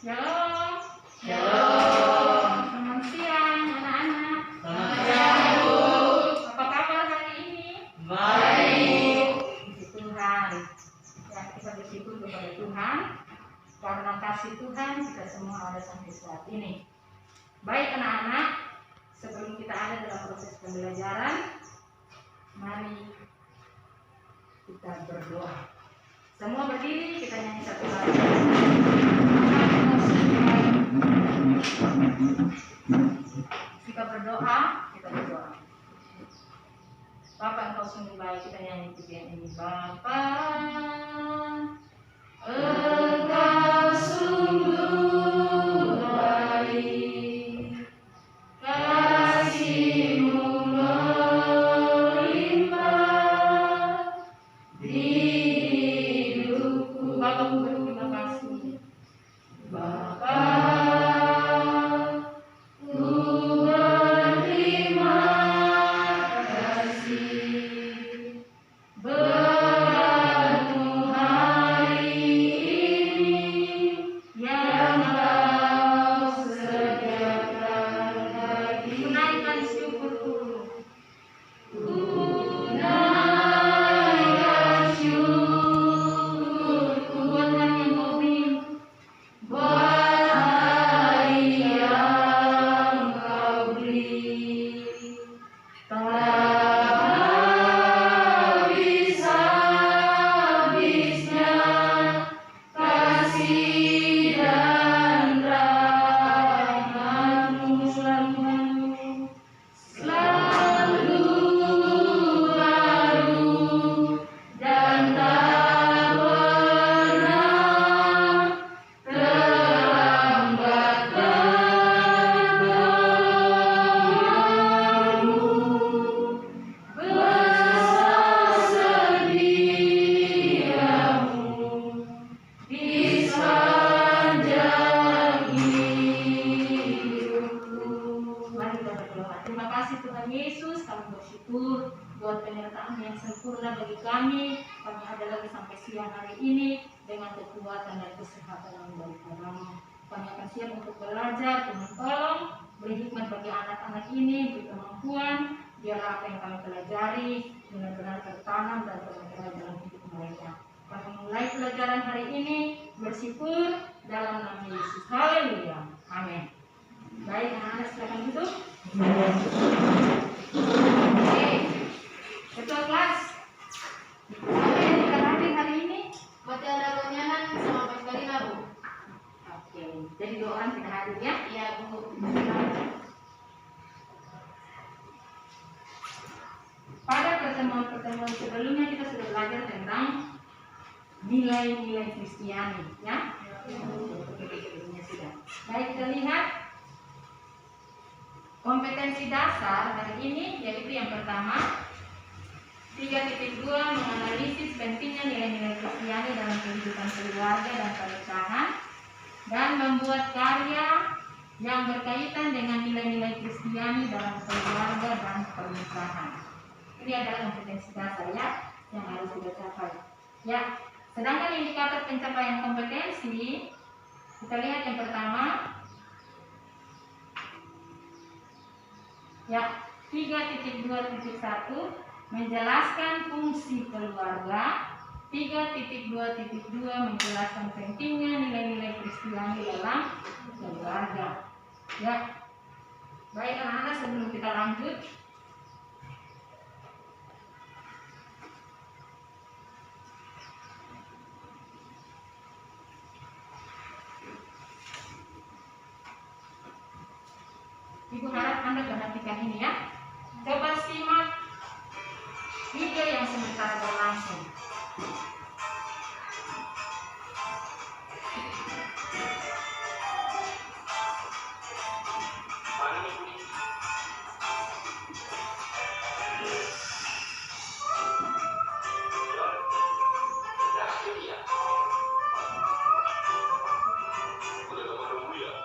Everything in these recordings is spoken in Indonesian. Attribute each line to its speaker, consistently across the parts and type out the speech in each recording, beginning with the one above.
Speaker 1: Shalom.
Speaker 2: Shalom.
Speaker 1: Selamat siang anak-anak.
Speaker 2: Selamat siang, Bu.
Speaker 1: Apa kabar hari ini?
Speaker 2: Baik.
Speaker 1: Puji Tuhan. Ya, kita bersyukur kepada Tuhan karena kasih Tuhan kita semua ada sampai saat ini. Baik anak-anak, sebelum kita ada dalam proses pembelajaran, mari kita berdoa. Semua berdiri, kita nyanyi satu lagu. Kita berdoa, kita berdoa. Bapa, Engkau sungguh baik, kita nyanyi pujian ini. Bapa, Engkau sungguh baik, kasih-Mu melimpah di hidupku. Bapa, ku berterima kasih. Bapa, ku berterima kasih. Berkat-Mu hari ini yang Kau sediakan bagi. Naikkan syukurku. Naikkan syukurku buat hari yang Kau beri, buat hari yang Kau beri. Tak habis-habisnya kasih dan rahmat-Mu selalu baru dan tak pernah terlambat berdoa-Mu. Besar sedia-Mu di sepanjang hidupku. Mari kita berdoa. Terima kasih Tuhan Yesus, kami bersyukur buat penyertaan yang sempurna bagi kami. Kami ada lagi sampai siang hari ini dengan kekuatan dan kesehatan yang dari Tuhan. Kami akan siap untuk belajar. Tuhan tolong beri hikmat bagi anak-anak ini, beri kemampuan, biarlah apa yang kami pelajari benar-benar tertanam dan tertanam dalam hidup mereka. Kami mulai pelajaran hari ini bersyukur dalam nama Yesus. Haleluya. Amin. Baik anak-anak, silakan duduk. Oke, ketua kelas. Apa yang kita latih hari ini?
Speaker 2: Baca dakwahnya sama Pak Karina, Bu.
Speaker 1: Oke, jadi dua orang kita hadir ya.
Speaker 2: Iya, Bu.
Speaker 1: Pada pertemuan-pertemuan sebelumnya kita sudah belajar tentang nilai-nilai Kristiani, ya. Sebelumnya sudah. Baik, kita lihat kompetensi dasar hari ini, yaitu yang pertama 3.2 menganalisis pentingnya nilai-nilai Kristiani dalam kehidupan keluarga dan pernikahan dan membuat karya yang berkaitan dengan nilai-nilai Kristiani dalam keluarga dan pernikahan. Ini adalah kompetensi dasar ya yang harus kita capai. Ya, sedangkan indikator pencapaian kompetensi kita lihat yang pertama ya 3.2.1 menjelaskan fungsi keluarga. 3.2.2 menjelaskan pentingnya nilai-nilai Kristiani dalam keluarga. Ya, baik anak-anak, sebelum kita lanjut, Ibu harap Anda perhatikan ini ya. Coba simak video yang sementara berlangsung.
Speaker 3: Mudah-mudahan kemudian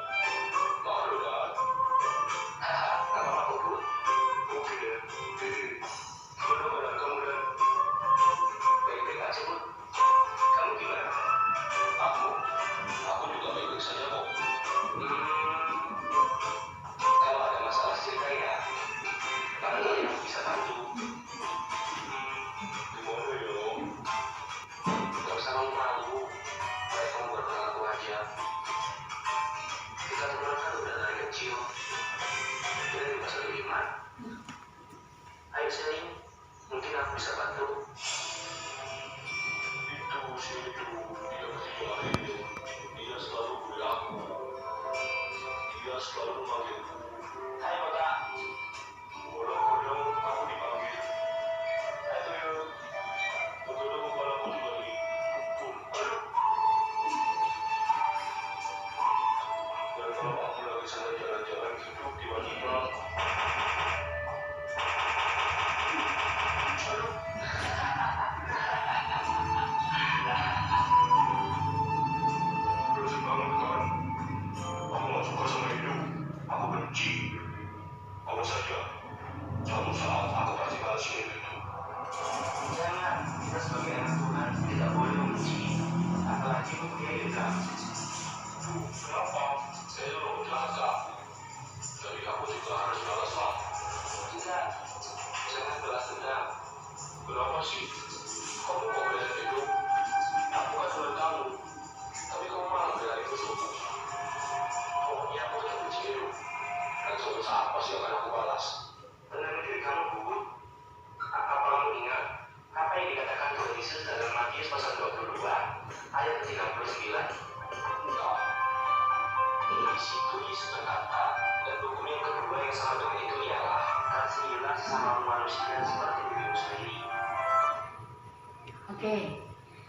Speaker 1: Oke,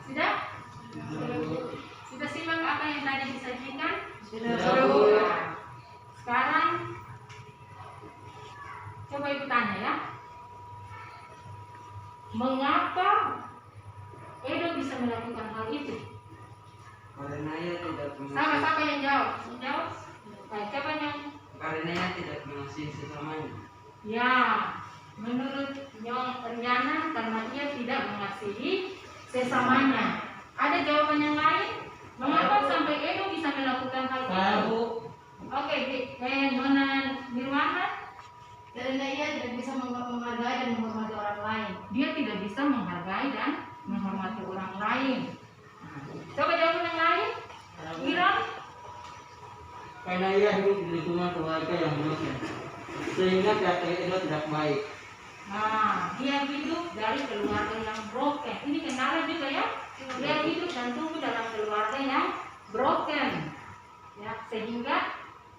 Speaker 1: sudah? Sudah simak apa yang tadi disajikan?
Speaker 2: Sudah.
Speaker 1: Nah, sekarang coba ibu tanya ya. Mengapa Edo bisa melakukan hal itu?
Speaker 3: Karena ia tidak
Speaker 1: Siapa yang jawab? Yang jawab? Baik, siapa yang?
Speaker 3: Karena ia tidak mengasihi sesamanya.
Speaker 1: Ya, menurut Nyong Riana karena ia tidak mengasihi sesamanya. Ada jawaban yang lain? Mengapa sampai Edo bisa melakukan hal itu? Oke, Nona Nirwana,
Speaker 2: Karena ia tidak bisa menghargai dan menghormati orang lain.
Speaker 1: dia tidak bisa menghargai dan menghormati orang lain. Coba jawaban yang lain. Iran,
Speaker 3: Karena ia hidup di lingkungan keluarga yang broken, sehingga karakter Edo tidak baik.
Speaker 1: nah, dia hidup dari keluarga yang broken. Ini kendala juga ya. Dia hidup dan tumbuh dalam keluarga yang broken, ya, sehingga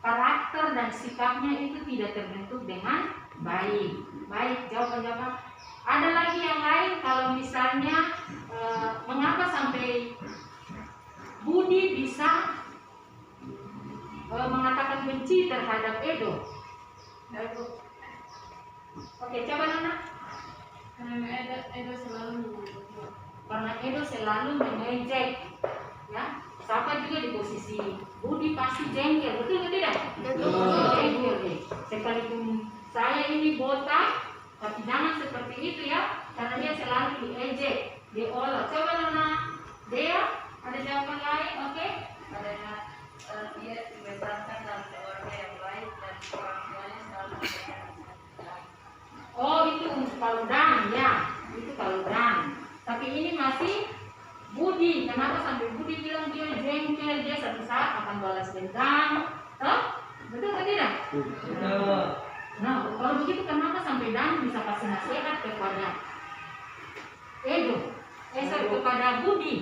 Speaker 1: karakter dan sikapnya itu tidak terbentuk dengan baik. Baik, jawaban. Ada lagi yang lain kalau misalnya mengapa sampai Budi bisa mengatakan benci terhadap Edo? Oke, coba Nana.
Speaker 2: Karena Edo selalu
Speaker 1: Karena Edo selalu mengejek, ya. Siapa juga di posisi Budi pasti jengkel, betul atau tidak?
Speaker 2: Betul.
Speaker 1: Jengkel deh. Sekalipun saya ini botak, tapi jangan seperti itu ya, karena dia selalu diejek, diolah. Coba Nana, Dea, ada jawaban lain? Oke?
Speaker 2: karena ia dibesarkan dalam keluarga yang baik dan orang tuanya selalu memberikan nasihat.
Speaker 1: Oh, itu kalau Dan, ya, itu kalau Dan. Tapi ini masih Budi. Kenapa sampai Budi bilang dia jengkel, dia satu saat akan balas dendam? Betul atau tidak? Nah, kalau begitu kenapa sampai Dan bisa kasih nasihat kepada Edo? Kepada Budi.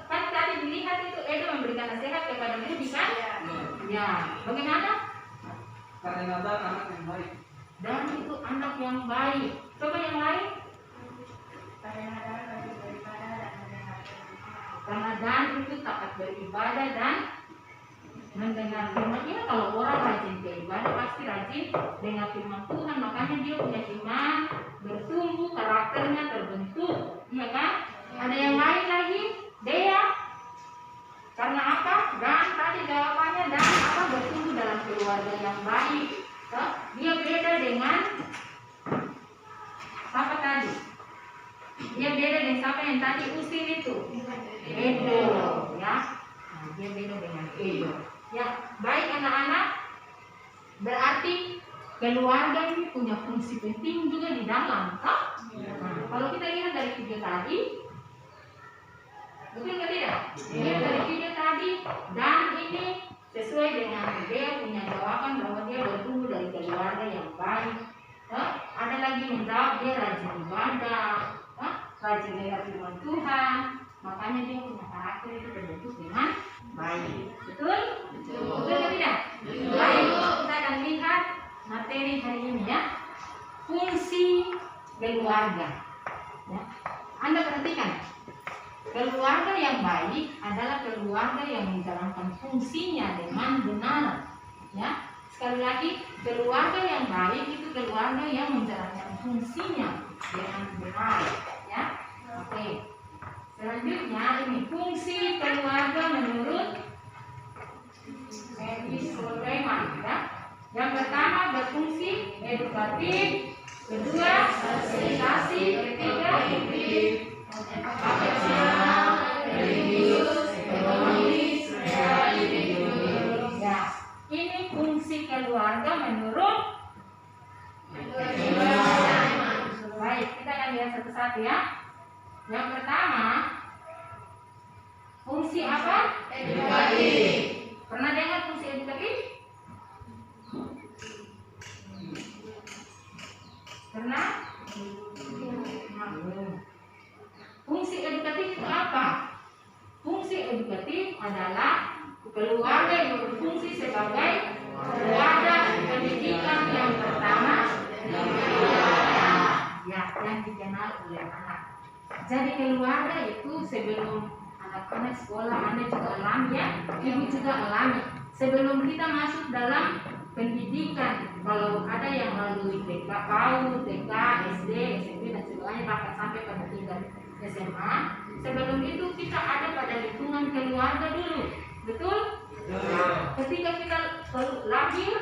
Speaker 1: Kan tadi dilihat itu Edo memberikan nasihat kepada Budi kan? Ya, bagaimana?
Speaker 3: Karena ada anak yang baik.
Speaker 1: Dan itu anak yang baik. Coba yang lain. Karena Dan itu taat beribadah dan mendengar firman. Ya, kalau orang rajin beribadah pasti rajin dengar firman Tuhan, makanya dia punya iman, bertumbuh, karakternya terbentuk, iya kan? Ada yang lain lagi? Dea. Karena apa? Dan tadi jawabannya Dan apa? Bertumbuh dalam keluarga yang baik. Dia beda dengan apa tadi? Dia beda dengan siapa yang tadi usir itu? Edo, ya. Nah, dia beda dengan Edo. Ya, baik anak-anak. Berarti keluarga ini punya fungsi penting juga di dalam, toh? Nah, kalau kita lihat dari video tadi, betul nggak tidak? Lihat dari video tadi, Dan ini sesuai dengan dia punya jawaban bahwa dia bertumbuh dari keluarga yang baik. Ada lagi menjawab dia rajin ibadah. rajin dengar firman Tuhan, makanya dia punya karakter itu terbentuk dengan baik. Betul? Betul atau tidak? Baik, kita akan lihat materi hari ini ya. Fungsi keluarga. Ya. Anda perhatikan, keluarga yang baik adalah keluarga yang menjalankan fungsinya dengan benar. Ya, sekali lagi, keluarga yang baik itu keluarga yang menjalankan fungsinya dengan benar. Ya, oke. Selanjutnya ini fungsi keluarga menurut Episode ya. Yang pertama berfungsi edukatif, kedua sosialisasi, ketiga afeksional, religius, ekonomis, ya. Ini fungsi keluarga menurut. Baik, kita akan lihat satu-satu ya. Yang pertama, fungsi apa? Edukatif. Pernah dengar fungsi edukatif? Pernah? Fungsi edukatif itu apa? Fungsi edukatif adalah keluarga yang berfungsi sebagai keluarga pendidikan yang pertama yang dikenal oleh anak. Jadi keluarga itu sebelum anak-anak sekolah, Anda juga alami ya, ibu juga alami. Sebelum kita masuk dalam pendidikan, kalau ada yang melalui TK, PAUD, TK, SD, SMP dan sebagainya bahkan sampai pada tingkat SMA, sebelum itu kita ada pada lingkungan keluarga dulu, betul? Ketika kita lahir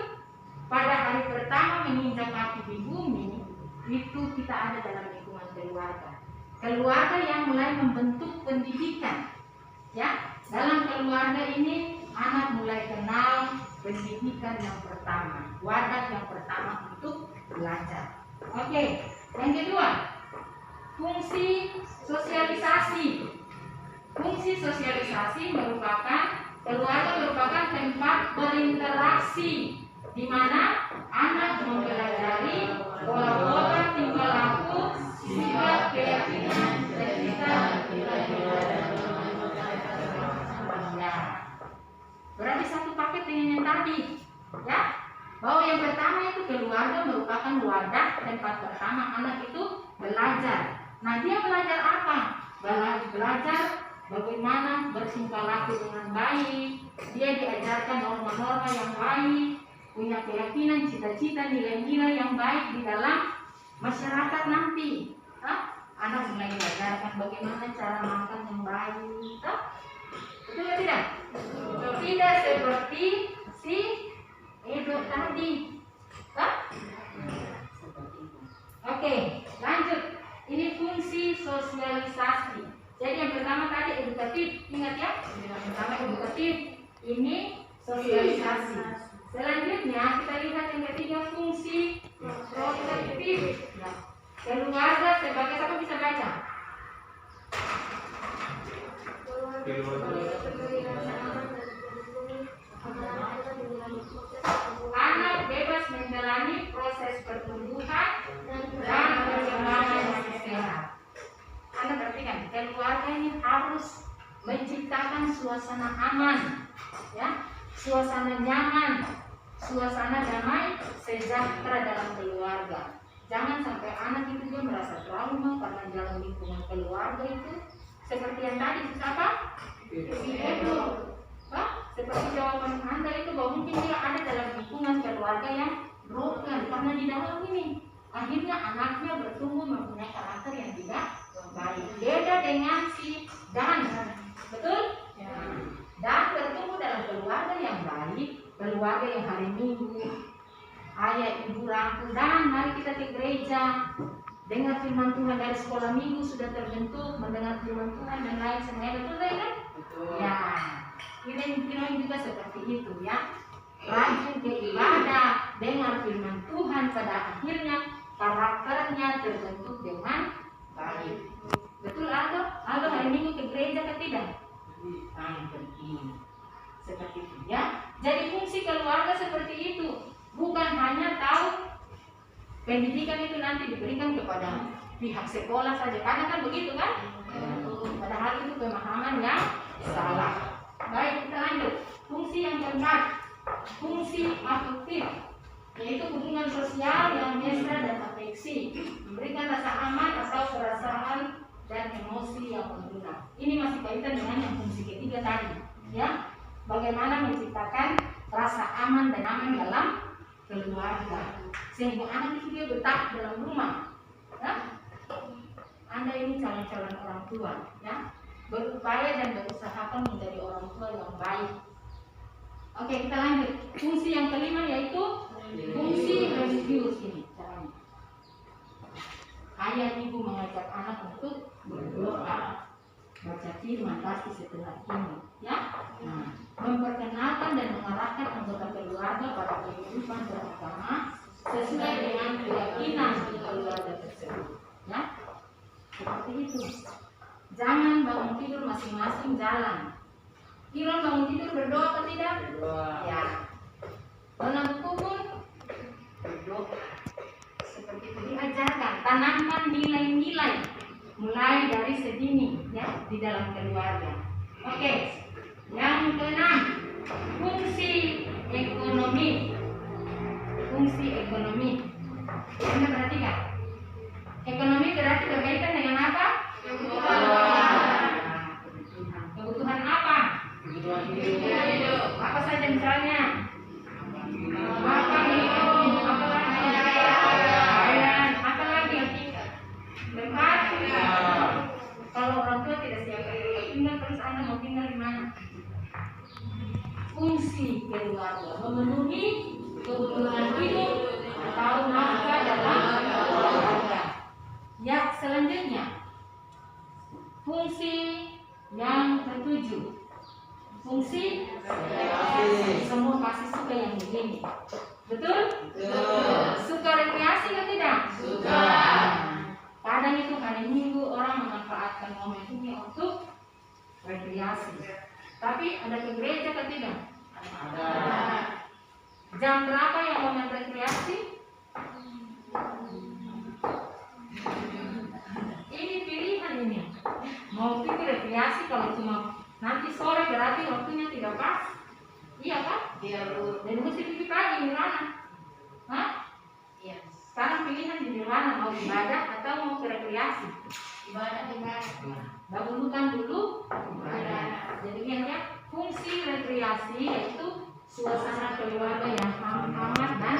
Speaker 1: pada hari pertama menginjak kaki di bumi, itu kita ada dalam lingkungan keluarga. Keluarga yang mulai membentuk pendidikan, ya. Dalam keluarga ini anak mulai kenal pendidikan yang pertama, wadah yang pertama untuk belajar. Oke, yang kedua, fungsi sosialisasi. Fungsi sosialisasi keluarga merupakan tempat berinteraksi di mana anak mempelajari pola-pola tingkah laku, sifat, keyakinan, etika, ya. Berarti satu paket dengan yang tadi, ya. Bahwa yang pertama itu keluarga merupakan wadah tempat pertama anak itu belajar. Nah, dia belajar apa? Belajar bagaimana bertingkah laku dengan baik. Dia diajarkan norma-norma yang baik, punya keyakinan, cita-cita, nilai-nilai yang baik di dalam masyarakat nanti. Anak mulai diajarkan bagaimana cara makan yang baik. Betul atau tidak? Tidak seperti si Edo tadi. Oke, lanjut. Ini fungsi sosialisasi. Jadi yang pertama tadi edukatif, ingat ya? Yang pertama edukatif, ini sosialisasi. Selanjutnya kita lihat yang ketiga fungsi protektif. Nah, keluarga sebagai apa bisa baca? Anak bebas menjalani proses pertumbuhan dan perkembangan yang sehat. Anda perhatikan, keluarga ini harus menciptakan suasana aman, ya, suasana nyaman, suasana damai, sejahtera dalam keluarga. Jangan sampai anak itu juga merasa trauma karena dalam lingkungan keluarga itu seperti yang tadi apa? Itu, seperti jawaban Anda itu bahwa mungkin dia ada dalam lingkungan keluarga yang broken karena di dalam ini akhirnya anaknya bertumbuh mempunyai karakter yang tidak baik. Beda dengan si Dan, betul? Ya. Dan bertumbuh dalam keluarga yang baik, keluarga yang hari Minggu ayah ibu rangkul dan mari kita ke gereja, dengar firman Tuhan dari sekolah minggu sudah terbentuk, mendengar firman Tuhan dan lain sebagainya, betul kan? Betul. Ya, kira-kira juga seperti itu ya. Rajin ke ibadah, dengar firman Tuhan, pada akhirnya karakternya terbentuk dengan baik. Betul Aldo? Aldo hari Minggu ke gereja atau tidak? Penting. Seperti itu ya. Jadi fungsi keluarga seperti itu, bukan hanya tahu Pendidikan itu nanti diberikan kepada pihak sekolah saja, karena kan begitu kan? Padahal itu pemahaman yang salah. Baik, kita lanjut. Fungsi yang keempat, fungsi afektif, yaitu hubungan sosial yang mesra dan afeksi, memberikan rasa aman atau perasaan dan emosi yang mengguna. Ini masih kaitan dengan yang fungsi ketiga tadi, ya. Bagaimana menciptakan rasa aman dan nyaman dalam keluarga, sehingga anak itu dia betah dalam rumah. Ya? Anda ini calon-calon orang tua, ya, berupaya dan berusahakan menjadi orang tua yang baik. Oke, kita lanjut. Fungsi yang kelima yaitu fungsi religius ini caranya. Ayah ibu mengajak anak untuk berdoa, baca firman pasti setelah ini, ya. Nah, memperkenalkan dan mengarahkan anggota keluarga pada kehidupan beragama sesuai dengan keyakinan keluarga tersebut, ya. Seperti itu. Jangan bangun tidur masing-masing jalan. Kira bangun tidur berdoa atau tidak?
Speaker 3: Berdoa.
Speaker 1: Ya. Dalam kubur berdoa. Seperti itu diajarkan. Tanamkan nilai-nilai mulai dari sedini, ya, di dalam keluarga. Oke. Yang keenam, fungsi ekonomi. Fungsi ekonomi. Anda perhatikan. Ekonomi berarti berkaitan dengan apa? Kebutuhan apa? Apa saja misalnya? Makan, minum, apa lagi? Pakaian, apa lagi? Tempat. Kalau orang tua tidak siap tinggal, terus Anda mau tinggal di mana? Fungsi keluarga memenuhi kebutuhan hidup atau nafkah dalam keluarga. Ya, selanjutnya fungsi yang ketujuh, fungsi rekreasi. Semua pasti suka yang begini, betul? Suka rekreasi atau tidak? Suka. Kadang itu hari Minggu orang memanfaatkan momen ini untuk rekreasi. Tapi ada ke gereja atau tidak?
Speaker 3: Ada.
Speaker 1: Jam berapa yang momen rekreasi? Ini pilihan ini. Mau pergi rekreasi kalau cuma nanti sore berarti waktunya tidak pas. Iya kan?
Speaker 2: Iya, Bu.
Speaker 1: Dan mesti pergi pagi di mana? Hah?
Speaker 2: Iya.
Speaker 1: Sekarang pilihan di mana? Mau ibadah atau mau ke rekreasi?
Speaker 2: Ibadah.
Speaker 1: Dahulukan dulu ibadah. Jadi ya, fungsi rekreasi yaitu suasana keluarga yang hangat dan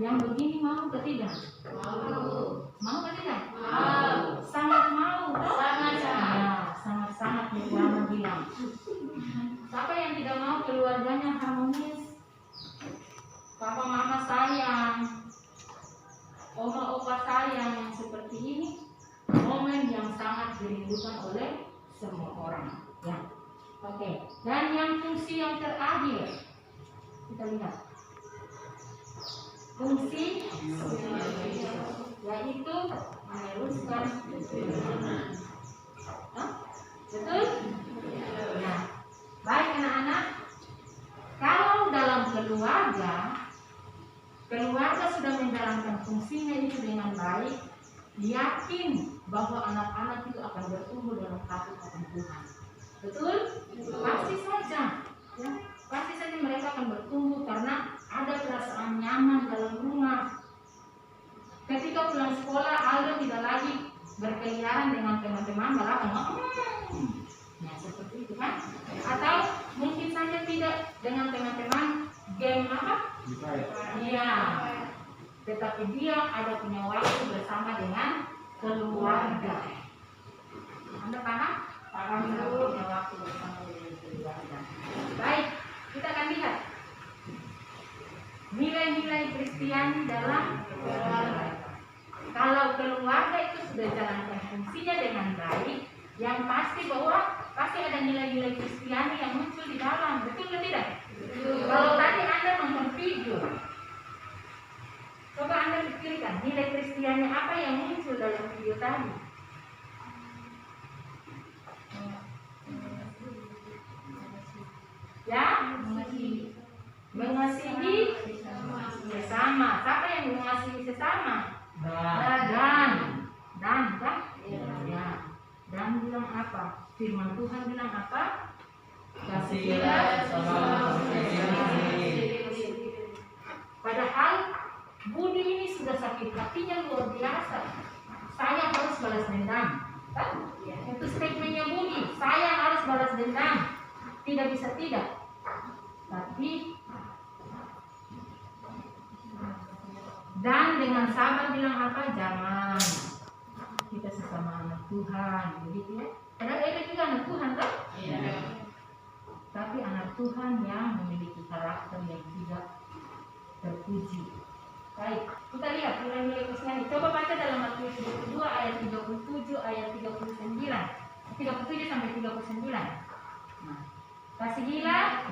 Speaker 1: yang begini mau atau tidak? Mau atau tidak? Sangat mau. Sangat Nirwana bilang. Siapa yang tidak mau keluarganya harmonis? Papa mama sayang, oma opa sayang, yang seperti ini momen yang sangat dirindukan oleh semua orang. Ya. Oke. Dan yang fungsi yang terakhir kita lihat. Fungsi yaitu meneruskan keturunan. Betul? Nah, baik anak-anak. Kalau dalam keluarga sudah menjalankan fungsinya itu dengan baik, yakin bahwa anak-anak itu akan bertumbuh dalam takut akan Tuhan. Betul? Pasti saja. Ya, pasti saja mereka akan bertumbuh karena ada perasaan nyaman dalam rumah. Ketika pulang sekolah, Aldo tidak lagi berkeliaran dengan teman-teman, malah nah, seperti itu kan? Atau mungkin saja tidak dengan teman-teman game apa? Iya. Tetapi dia ada punya waktu bersama dengan keluarga. Anda paham? Paham, punya waktu bersama dengan keluarga. Baik, kita akan lihat nilai-nilai Kristiani dalam keluarga. Kalau keluarga itu sudah jalankan fungsinya dengan baik, yang pasti bahwa pasti ada nilai-nilai Kristiani yang muncul di dalam, betul atau tidak? Kalau tadi Anda nonton video, coba Anda pikirkan nilai Kristiani apa yang muncul dalam video tadi? Ya, mengasihi bersama. Siapa yang mengasihi mengasihi sesama.
Speaker 3: Dan
Speaker 1: Dan kan? Ya. Dan bilang apa? Firman Tuhan bilang apa?
Speaker 3: kasihilah sesama seperti sendiri.
Speaker 1: Padahal Budi ini sudah sakit hatinya luar biasa. Saya harus balas dendam. Kan? Itu statementnya Budi. Saya harus balas dendam. Tidak bisa tidak. Tapi dan dengan sabar bilang apa? Jangan. Kita sesama anak Tuhan, begitu ya. Karena Eva juga anak Tuhan kan?
Speaker 3: Iya.
Speaker 1: Tapi anak Tuhan yang memiliki karakter yang tidak terpuji. Baik, kita lihat nilai-nilai Kristiani. Coba baca dalam Matius 22 ayat 37 ayat 37 sampai 39. Nah, kasihilah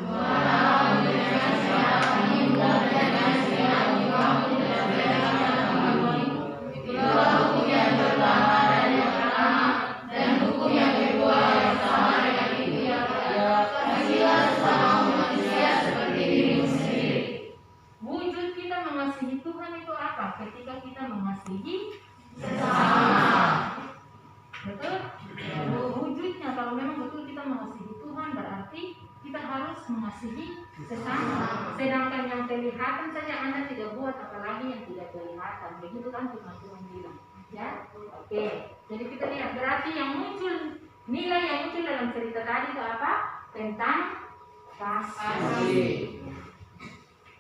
Speaker 1: wujud kita mengasihi Tuhan itu apa? Ketika kita mengasihi sesama. Betul? Wujudnya kalau memang betul kita mengasihi Tuhan berarti kita harus mengasihi sesama. Sedangkan yang kelihatan saja Anda tidak buat, apalagi yang tidak kelihatan. Begitu kan firman Tuhan bilang. Ya, oke. Jadi kita lihat berarti yang muncul, nilai yang muncul dalam cerita tadi itu apa? Tentang kasih.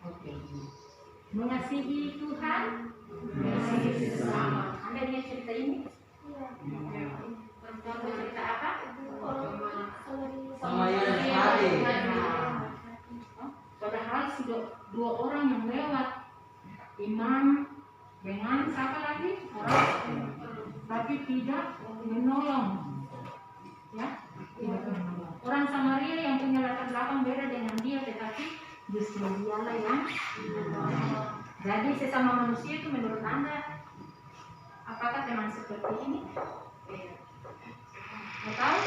Speaker 1: Oke. Mengasihi Tuhan, mengasihi sesama. Anda lihat cerita ini? Contoh cerita apa?
Speaker 3: Sama yang sekali.
Speaker 1: Padahal sudah dua orang yang lewat, imam dengan siapa lagi? Orang, tapi tidak menolong. Ya, tidak menolong. Orang Samaria yang punya latar belakang beda dengan dia, tetapi justru dialah yang menolong. Jadi sesama manusia itu menurut Anda, apakah teman seperti ini? Mau tahu?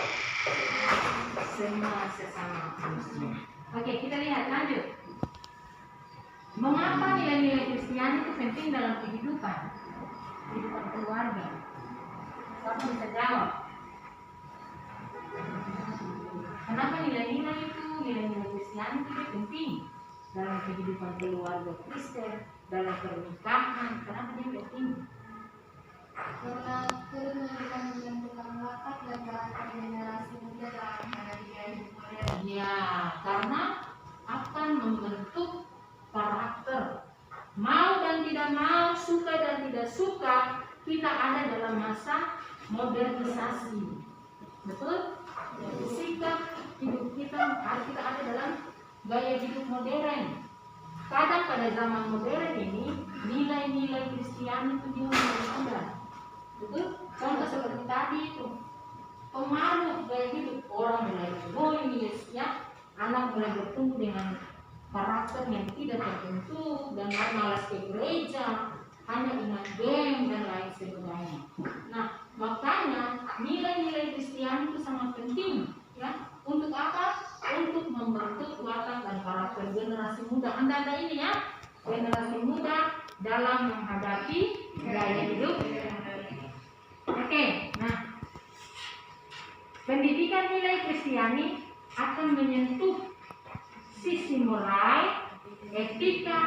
Speaker 1: Semua sesama manusia. Oke, kita lihat lanjut. Mengapa nilai-nilai Kristiani itu penting dalam kehidupan keluarga? Siapa bisa jawab? Kenapa nilai-nilai Kristiani itu penting dalam kehidupan keluarga Kristen, dalam pernikahan? Kenapa dia penting?
Speaker 2: Karena turut menentukan watak dan karakter generasi muda dalam menghadapi gaya hidup modern.
Speaker 1: Ya, karena akan membentuk karakter. Mau dan tidak mau, suka dan tidak suka, kita ada dalam masa modernisasi. Betul? Sikap hidup kita ada dalam gaya hidup modern. Kadang pada zaman modern ini, nilai-nilai Kristiani itu juga mulai ada. Betul? Contoh seperti tadi itu, pengaruh gaya hidup orang mulai egois, ya, anak mulai bertumbuh dengan karakter yang tidak terbentuk dan malas ke gereja, hanya ingat game dan lain sebagainya. Nah, makanya nilai-nilai Kristiani itu sangat penting, ya. Untuk apa? Untuk membentuk watak dan karakter generasi muda. Anda ada ini ya, generasi muda dalam menghadapi gaya hidup. Oke, nah, pendidikan nilai Kristiani akan menyentuh sisi moral, etika,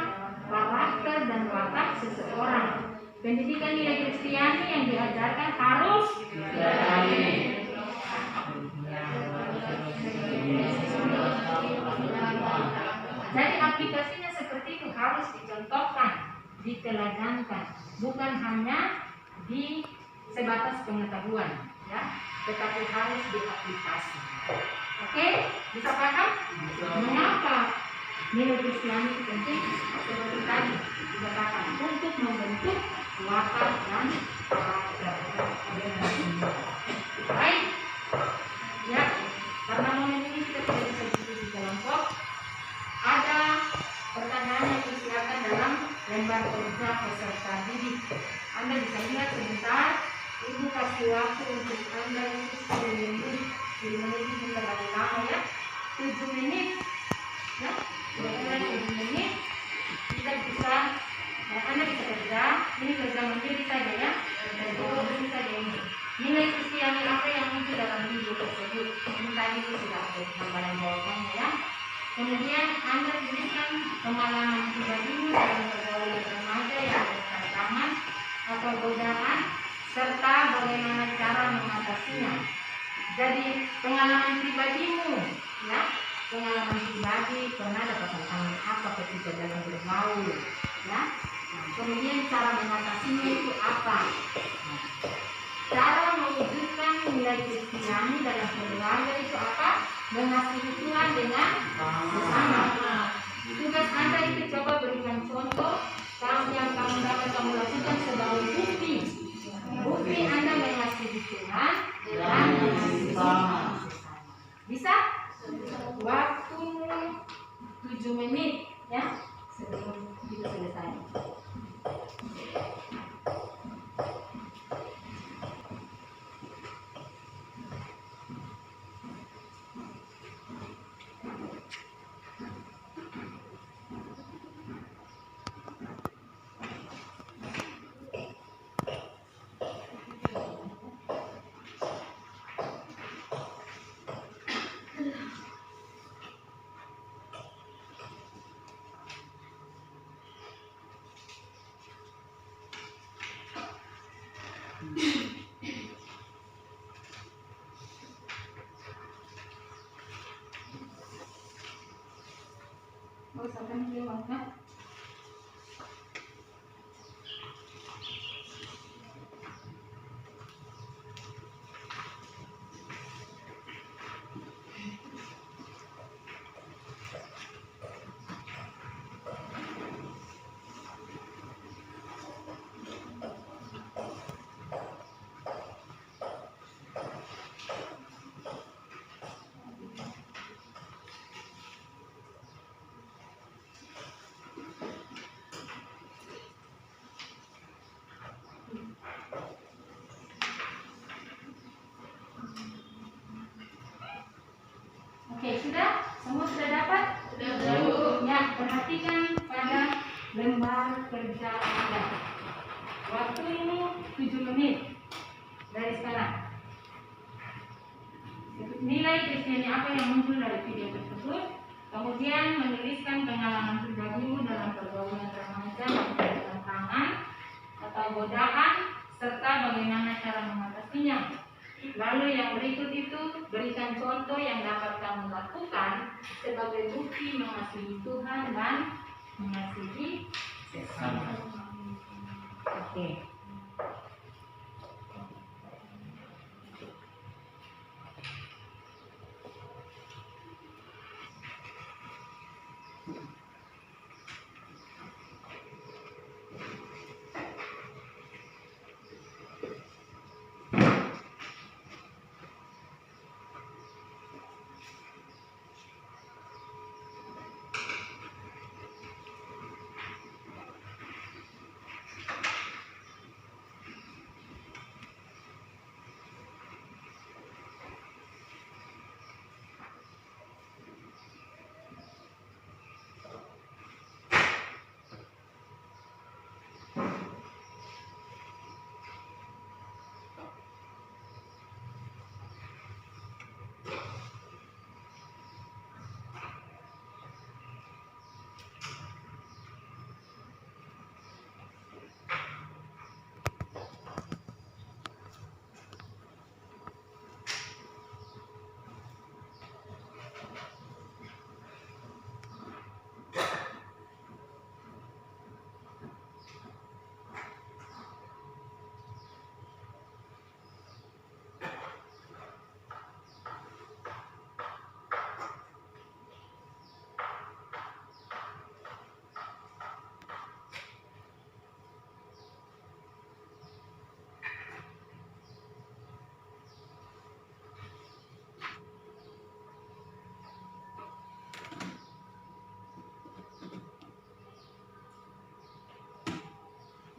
Speaker 1: karakter dan watak seseorang. Pendidikan nilai Kristiani yang diajarkan harus dijalani. Jadi aplikasinya seperti itu, harus dicontohkan, diteladankan, bukan hanya di sebatas pengetahuan, ya, tetapi harus diaplikasi. Oke, bisa paham? Mengapa nilai Kristiani itu penting? Seperti tadi kita katakan, untuk membentuk watak dan karakter. Baik, ya, karena momen ini kita tidak bisa diskusi kelompok. Ada pertanyaan yang disiapkan dalam lembar kerja peserta didik. Anda bisa lihat sebentar. Ibu kasih waktu untuk Anda itu 10 menit. 10 menit itu terlalu lama ya. 7 menit. Ya, kira-kira 7 menit. Kita bisa, Anda bisa kerja ini kerjaan diri saja ya, kerjaan diri saja ini. Nilai Kristiani apa yang muncul dalam video tersebut? Ini tadi sudah ada gambaran jawabannya ya. Kemudian Anda tuliskan pengalaman pribadimu dalam pergaulan remaja yang bertentangan atau godaan serta bagaimana cara mengatasinya. Jadi pengalaman pribadimu ya, pengalaman pribadi pernah dapat tantangan apa ketika dalam bergaul ya. Nah, kemudian cara mengatasinya itu apa? Nah, cara mewujudkan nilai Kristiani dalam keluarga itu apa? Mengasihi Tuhan dengan sesama. Tugas Anda itu coba berikan contoh yang kamu dapat kamu lakukan sebagai bukti. Bukti Anda mengasihi Tuhan dan mengasihi sesama. Bisa? Waktumu 7 menit ya sebelum itu selesai. Oh, sampai dia mana? Oke, sudah? Semua sudah dapat? Sudah. Ya, perhatikan pada lembar kerja Anda. Waktumu 7 menit dari sekarang. Nilai Kristiani apa yang muncul dari video tersebut? Kemudian menuliskan pengalaman pribadimu dalam pergaulan remaja yang bertentangan atau godaan serta bagaimana cara mengatasinya. Lalu yang berikut itu berikan contoh yang dapat kamu lakukan sebagai bukti mengasihi Tuhan dan mengasihi sesama. Oke.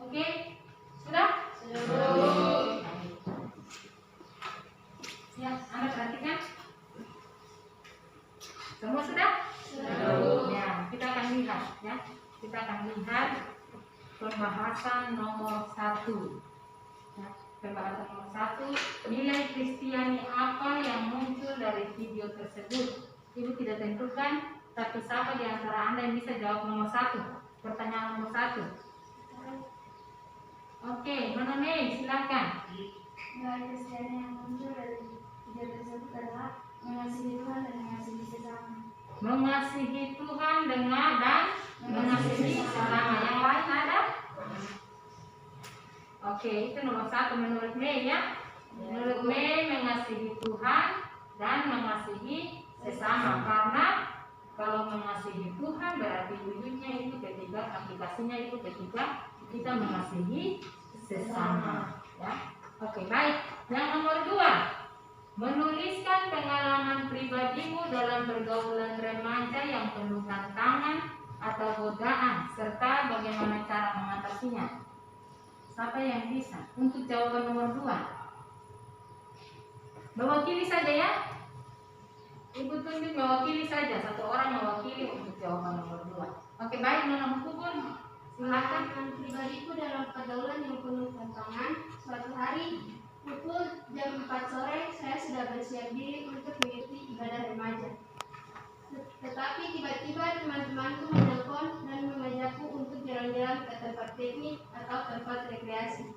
Speaker 1: Oke, sudah? Sudah. Ya, Anda perhatikan. Semua sudah? Sudah. Ya, kita akan lihat ya. Kita akan lihat pembahasan nomor 1. Ya, pembahasan nomor 1, nilai Kristiani apa yang muncul dari video tersebut? Ibu tidak tentukan, tapi siapa di antara Anda yang bisa jawab nomor 1? Pertanyaan nomor 1. Oke, Nona Mei, silakan.
Speaker 2: Nilai Kristiani yang muncul dari video tersebut adalah mengasihi Tuhan dan mengasihi sesama.
Speaker 1: Mengasihi Tuhan dengan dan mengasihi sesama. Yang lain ada? Oke, itu nomor 1 menurut Mei ya. Menurut Mei mengasihi Tuhan dan mengasihi sesama. Karena kalau mengasihi Tuhan berarti wujudnya itu ketika, aplikasinya itu ketika kita mengasihi sesama. Ya. Oke, baik. Yang nomor 2, menuliskan pengalaman pribadimu dalam pergaulan remaja yang penuh tantangan atau godaan, serta bagaimana cara mengatasinya. Siapa yang bisa? Untuk jawaban nomor 2, mewakili saja ya. Ibu tunjuk mewakili saja, satu orang mewakili untuk jawaban nomor 2. Oke, baik, Nona Pupun, silakan.
Speaker 2: Pengalaman pribadiku dalam pergaulan yang penuh tantangan, suatu hari pukul jam 4 sore saya sudah bersiap diri untuk mengikuti ibadah remaja. Tetapi tiba-tiba teman-temanku menelpon dan mengajakku untuk jalan-jalan ke tempat piknik atau tempat rekreasi.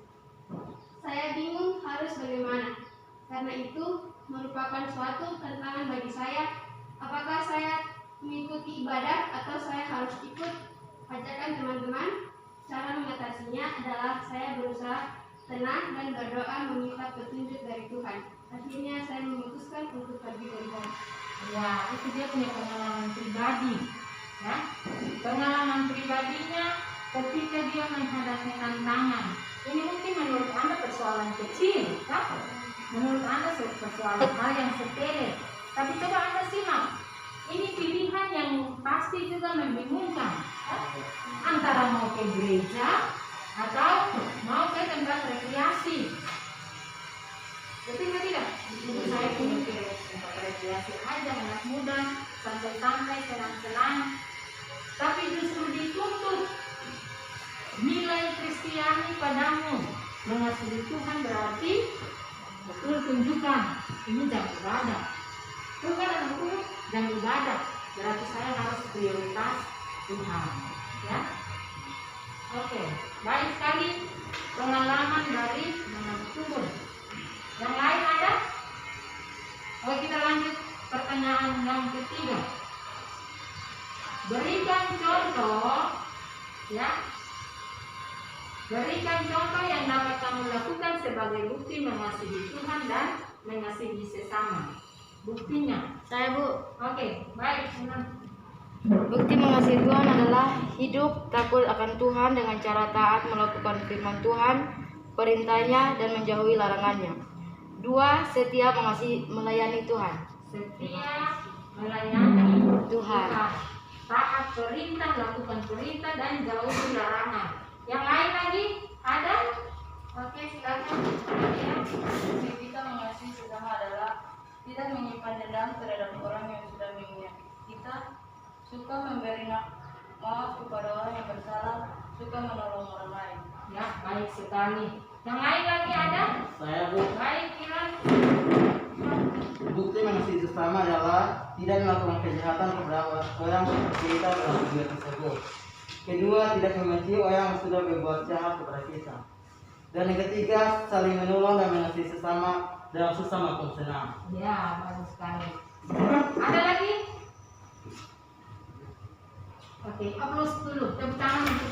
Speaker 2: Saya bingung harus bagaimana. Karena itu merupakan suatu tantangan bagi saya. Apakah saya mengikuti ibadah atau saya harus ikut ajakan teman-teman? Cara mengatasinya adalah saya berusaha tenang dan berdoa meminta petunjuk dari Tuhan. Akhirnya saya memutuskan untuk pergi berdoa.
Speaker 1: Ya, itu dia punya pengalaman pribadi. Ya, pengalaman pribadinya ketika dia menghadapi tantangan. Ini mungkin menurut Anda persoalan kecil, kan? Menurut Anda persoalan hal yang sepele. Tapi coba Anda simak. Ini pilihan yang pasti juga membingungkan. Antara mau ke gereja atau mau ke tempat rekreasi. Betul tidak? Saya punya ke tempat rekreasi aja, anak muda, santai-santai, senang-senang. Tapi justru dituntut nilai Kristiani padamu. Mengasihi Tuhan berarti betul tunjukkan ini jam ibadah. Bukan anakku jam ibadah. Berarti saya harus prioritas Tuhan. Ya. Oke, baik sekali pengalaman dari Menakutun. Yang lain ada? Oke, kita lanjut pertanyaan yang ketiga. Berikan contoh, ya. Berikan contoh yang dapat kamu lakukan sebagai bukti mengasihi Tuhan dan mengasihi sesama. Buktinya?
Speaker 2: Saya, Bu.
Speaker 1: Oke, baik.
Speaker 2: Bukti mengasihi Tuhan adalah hidup takut akan Tuhan dengan cara taat melakukan firman Tuhan, perintahnya, dan menjauhi larangannya. 2. Setia melayani Tuhan.
Speaker 1: Setia melayani
Speaker 2: Tuhan.
Speaker 1: Taat perintah, lakukan perintah, dan jauhi larangan. Yang lain lagi ada? Oke, silakan. Ya.
Speaker 4: Bukti kita mengasihi sesama adalah tidak menyimpan dendam terhadap orang yang sudah menyakiti kita, suka memberi maaf kepada orang yang bersalah, suka menolong orang lain.
Speaker 1: Ya, baik sekali. Yang lain lagi ada?
Speaker 3: Saya, Bu.
Speaker 1: Baik, Kiran.
Speaker 3: Bukti mengasihi sesama adalah tidak melakukan kejahatan kepada orang seperti kita dalam video tersebut. Kedua, tidak membenci orang yang sudah berbuat jahat kepada kita. Dan yang ketiga, saling menolong dan mengasihi sesama dalam susah maupun senang.
Speaker 1: Ya, bagus sekali. Ada lagi? Oke, aplaus dulu. Tepuk tangan untuk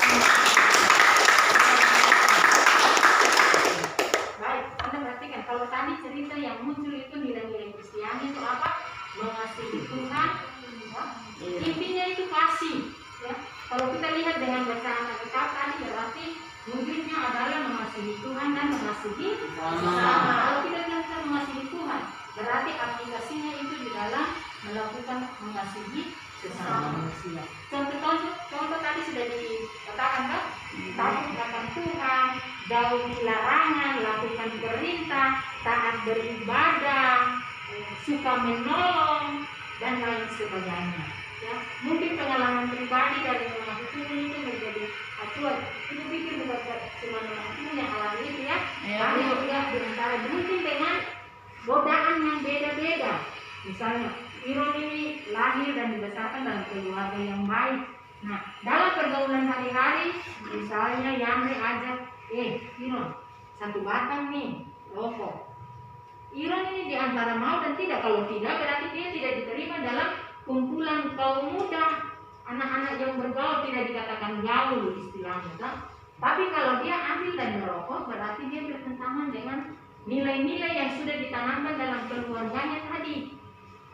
Speaker 1: baik, Anda perhatikan kalau tadi cerita yang muncul itu nilai-nilai Kristiani itu apa? Mengasihi Tuhan. Ya. Intinya itu kasih. Ya. Kalau kita lihat dengan bacaan Alkitab tadi berarti wujudnya adalah mengasihi Tuhan dan mengasihi sesama. Kalau kita bilang kita mengasihi Tuhan, berarti aplikasinya itu di dalam melakukan mengasihi sesama manusia. Contoh tadi sudah dikatakan kan? Takut akan Tuhan, jauhi larangan, lakukan perintah, taat beribadah, suka menolong, dan lain sebagainya. Ya, mungkin pengalaman pribadi dari rumah itu menjadi acuan. Ibu pikir bukan cuma rumah itu yang alami itu ya.
Speaker 4: Iya,
Speaker 1: Tapi
Speaker 4: Bu.
Speaker 1: juga diantara mungkin dengan godaan yang beda-beda. Misalnya, Iron ini lahir dan dibesarkan dalam keluarga yang baik. Nah, dalam pergaulan hari-hari, misalnya Yamre ajak, Iron, satu batang nih, rokok. Iron ini diantara mau dan tidak. Kalau tidak, berarti dia tidak diterima dalam kumpulan kaum muda. Anak-anak yang bergaul tidak dikatakan gaul istilahnya, kan? Tapi kalau dia ambil dan merokok, berarti dia bertentangan dengan nilai-nilai yang sudah ditanamkan dalam keluarganya tadi.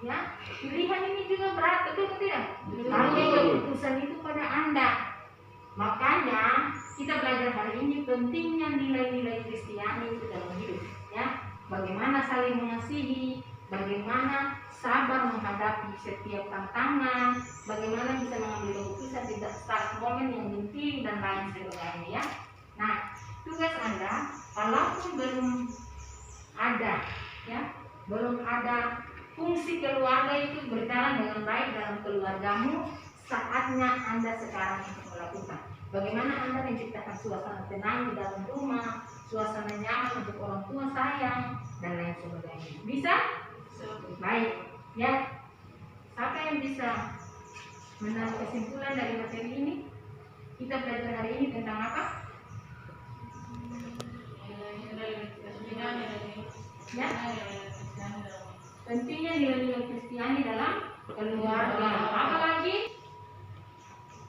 Speaker 1: Ya, pilihan ini juga berat, betul atau tidak? Tapi keputusan itu pada Anda. Makanya kita belajar hari ini pentingnya nilai-nilai Kristiani itu dalam hidup. Ya, bagaimana saling mengasihi, bagaimana sabar menghadapi setiap tantangan, bagaimana bisa mengambil keputusan di saat momen yang genting dan lain sebagainya. Ya, nah tugas Anda, kalaupun belum ada fungsi keluarga itu berjalan dengan baik dalam keluargamu, saatnya Anda sekarang untuk melakukan. Bagaimana Anda menciptakan suasana tenang di dalam rumah, suasana nyaman untuk orang tua sayang, dan lain sebagainya. Bisa? Baik. Ya. Siapa yang bisa menarik kesimpulan dari materi ini? Kita belajar hari ini tentang apa? Ya. Pentingnya nilai-nilai Kristiani dalam keluarga. Apa lagi?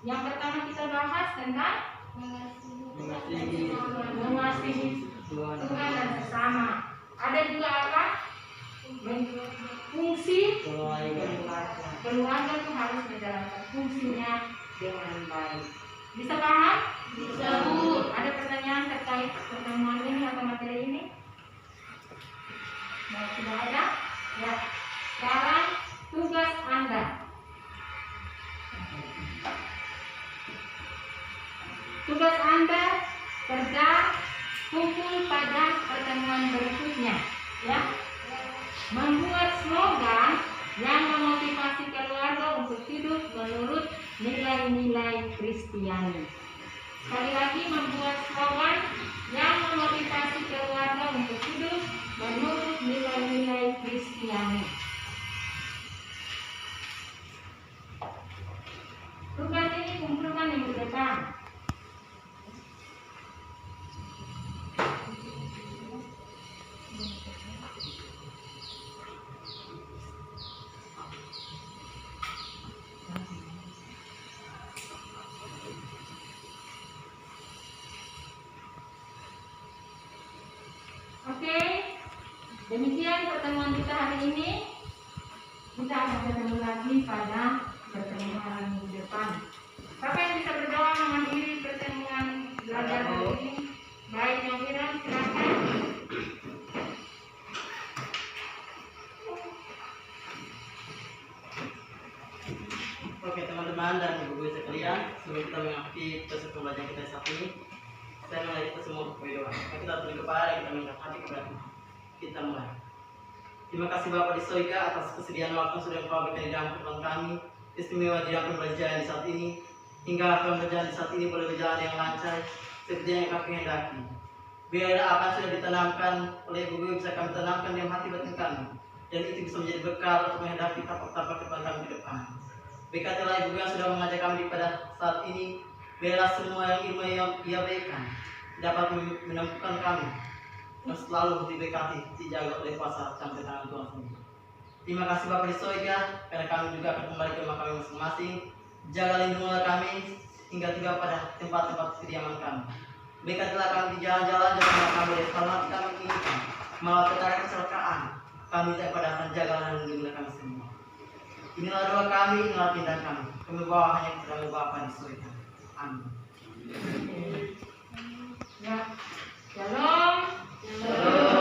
Speaker 1: Yang pertama kita bahas tentang mengasihi Tuhan dan sesama. Ada juga apa? Fungsi keluarga. Keluarga itu harus menjalankan fungsinya dengan baik. Bisa paham? Bisa, Bu. Ada pertanyaan terkait pertemuan ini atau materi ini? Nah, sudah ada? Ya. Sekarang tugas Anda. Tugas Anda kerja kumpul pada pertemuan berikutnya, ya. Membuat slogan yang memotivasi keluarga untuk hidup menurut nilai-nilai Kristiani. Sekali lagi, membuat slogan yang memotivasi keluarga untuk hidup menurut nilai-nilai Kristiani. Tugas ini kumpulkan minggu depan. Oke, demikian pertemuan kita hari ini. Kita akan bertemu lagi pada pertemuan minggu depan. Siapa yang bisa berdoa mengakhiri pertemuan belajar hari ini? Baik, yang Iran, silakan.
Speaker 3: Oke teman-teman dan ibu-ibu sekalian, sebelum kita mengakhiri proses pembelajaran kita saat ini, saya mengajak kita semua untuk berdoa. Maka kita tunduk kepala dan kita menghadap hati kepada Tuhan. Kita mulai. Terima kasih Bapak di Sorga atas kesediaan waktu sudah Engkau berikan di dalam kehidupan kami, istimewa di dalam pembelajaran di saat ini, hingga pembelajaran di saat ini boleh berjalan yang lancar seperti yang kami kehendaki. Biarlah apa yang sudah ditanamkan oleh ibu-ibu bisa kami tanamkan dalam hati batin kami, dan itu bisa menjadi bekal untuk menghadapi tapak-tapak depan kami ke depan. Berkatilah ibu yang sudah mengajak kami pada saat ini. Biarlah semua yang ilmu yang ia berikan dapat menemukan kami dan selalu diberkati, dijaga oleh kuasa sampai tangan Tuhan sendiri. Terima kasih Bapak di Sorga, karena kami juga akan kembali ke rumah kami masing-masing. Jaga lindungilah kami hingga tiba pada tempat-tempat kediaman kami. Berkatilah kami di jalan-jalan, janganlah kami dari hal yang kami inginkan, malah terkadang kecelakaan. Kami tak pada akan jaga dan lindungilah kami semua. Inilah doa kami, inilah tindakan kami. Kami bawa hanya kepada Bapa di Sorga. Amin.
Speaker 1: Ya. Shalom.
Speaker 3: Shalom.